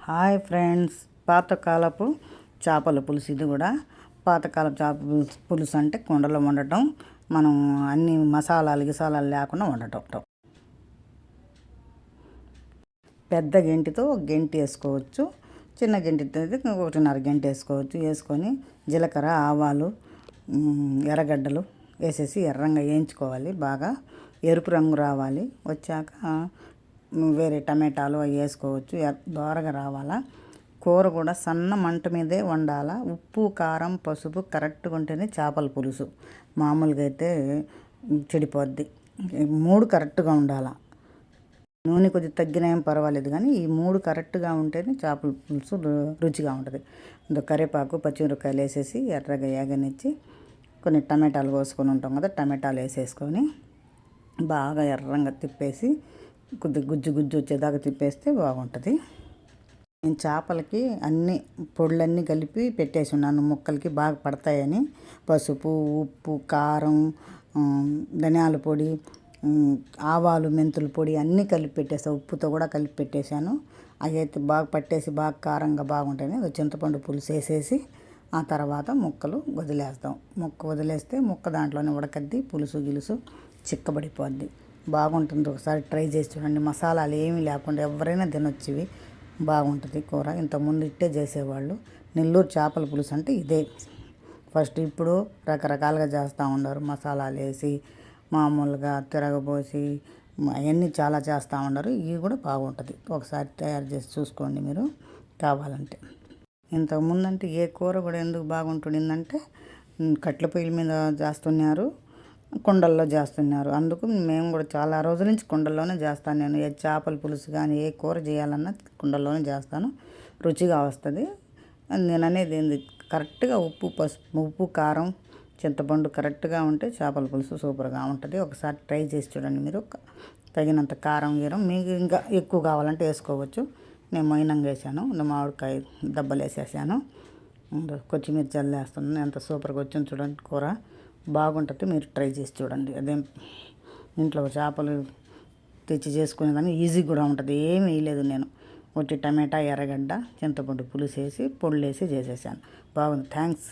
Hi friends, పాతకాలపు చేపల పులుసు. ఇది కూడా పాతకాలపు చేపల పులుసు అంటే కుండలో వండటం, మనం అన్ని మసాలాలు గిసాలాలు లేకుండా వండటం. పెద్ద గెంటితో ఒక గెంటి వేసుకోవచ్చు, చిన్న గెంటితో అయితే 1.5 గంట వేసుకోవచ్చు. వేసుకొని జీలకర్ర, ఆవాలు, ఎర్రగడ్డలు వేసేసి ఎర్రంగా వేయించుకోవాలి. బాగా ఎరుపు రంగు రావాలి. వచ్చాక వేరే టమాటాలు అవి వేసుకోవచ్చు. దోరగా రావాలా. కూర కూడా సన్న మంట మీదే వండాలా. ఉప్పు, కారం, పసుపు కరెక్ట్గా ఉంటేనే చేపల పులుసు. మామూలుగా అయితే చెడిపోద్ది. 3 కరెక్ట్గా ఉండాలా. నూనె కొద్దిగా తగ్గినా ఏం పర్వాలేదు, కానీ ఈ 3 కరెక్ట్గా ఉంటేనే చేపల పులుసు రుచిగా ఉంటుంది. కరివేపాకు, పచ్చిమిరపకాయలు వేసేసి ఎర్రగా ఏగనిచ్చి కొన్ని టమాటాలు కోసుకొని ఉంటాం కదా, టమాటాలు వేసేసుకొని బాగా ఎర్రంగా తిప్పేసి కొద్దిగా గుజ్జు వచ్చేదాకా తిప్పేస్తే బాగుంటుంది. నేను చేపలకి అన్ని పొడులన్నీ కలిపి పెట్టేసి ఉన్నాను, ముక్కలకి బాగా పడతాయని. పసుపు, ఉప్పు, కారం, ధనియాల పొడి, ఆవాలు, మెంతుల పొడి అన్నీ కలిపి పెట్టేసాను. ఉప్పుతో కూడా కలిపి పెట్టేశాను. అవి అయితే బాగా పట్టేసి బాగా కారంగా బాగుంటాయి. చింతపండు పులుసు వేసేసి ఆ తర్వాత ముక్కలు వదిలేస్తాం. వదిలేస్తే ముక్క దాంట్లోనే ఉడకద్ది. పులుసు గిలుసు చిక్కబడిపోద్ది. బాగుంటుంది. ఒకసారి ట్రై చేసి చూడండి. మసాలాలు ఏమీ లేకుండా ఎవరైనా తినొచ్చు. ఇవి బాగుంటుంది కూర. ఇంతకుముందు ఇట్టే చేసేవాళ్ళు. నెల్లూరు చేపల పులుసు అంటే ఇదే ఫస్ట్. ఇప్పుడు రకరకాలుగా చేస్తూ ఉన్నారు. మసాలాలు వేసి మామూలుగా తిరగబోసి అవన్నీ చాలా చేస్తూ ఉన్నారు. ఇవి కూడా బాగుంటుంది. ఒకసారి తయారు చేసి చూసుకోండి మీరు కావాలంటే. ఇంతకుముందు అంటే ఏ కూర కూడా ఎందుకు బాగుంటుండిందంటే కట్టెల పొయ్యిల మీద చేస్తున్నారు, కుండల్లో చేస్తున్నారు. అందుకు మేము కూడా చాలా రోజుల నుంచి కుండల్లోనే చేస్తాను. నేను ఏ చేపల పులుసు కానీ ఏ కూర చేయాలన్నా కుండల్లోనే చేస్తాను. రుచిగా వస్తుంది. నేను అనేది ఏంది, కరెక్ట్గా ఉప్పు, కారం, చింతపండు కరెక్ట్గా ఉంటే చేపల పులుసు సూపర్గా ఉంటుంది. ఒకసారి ట్రై చేసి చూడండి మీరు. తగినంత కారం మీకు ఇంకా ఎక్కువ కావాలంటే వేసుకోవచ్చు. నేను మైనంగా వేసాను. మామిడికాయ దెబ్బలు వేసేసాను. కొత్తిమీర చల్లేస్తున్నాను. ఎంత సూపర్గా వచ్చింది చూడండి. కూర బాగుంటుంది. మీరు ట్రై చేసి చూడండి. అదేం ఇంట్లో చేపలు తెచ్చి చేసుకునేదాన్ని ఈజీ కూడా ఉంటుంది. ఏమీ వేయలేదు నేను. ఒకటి టమాటా, ఎర్రగడ్డ, చింతపండు పులుసు వేసి పొడులు వేసి చేసేసాను. బాగుంది. థ్యాంక్స్.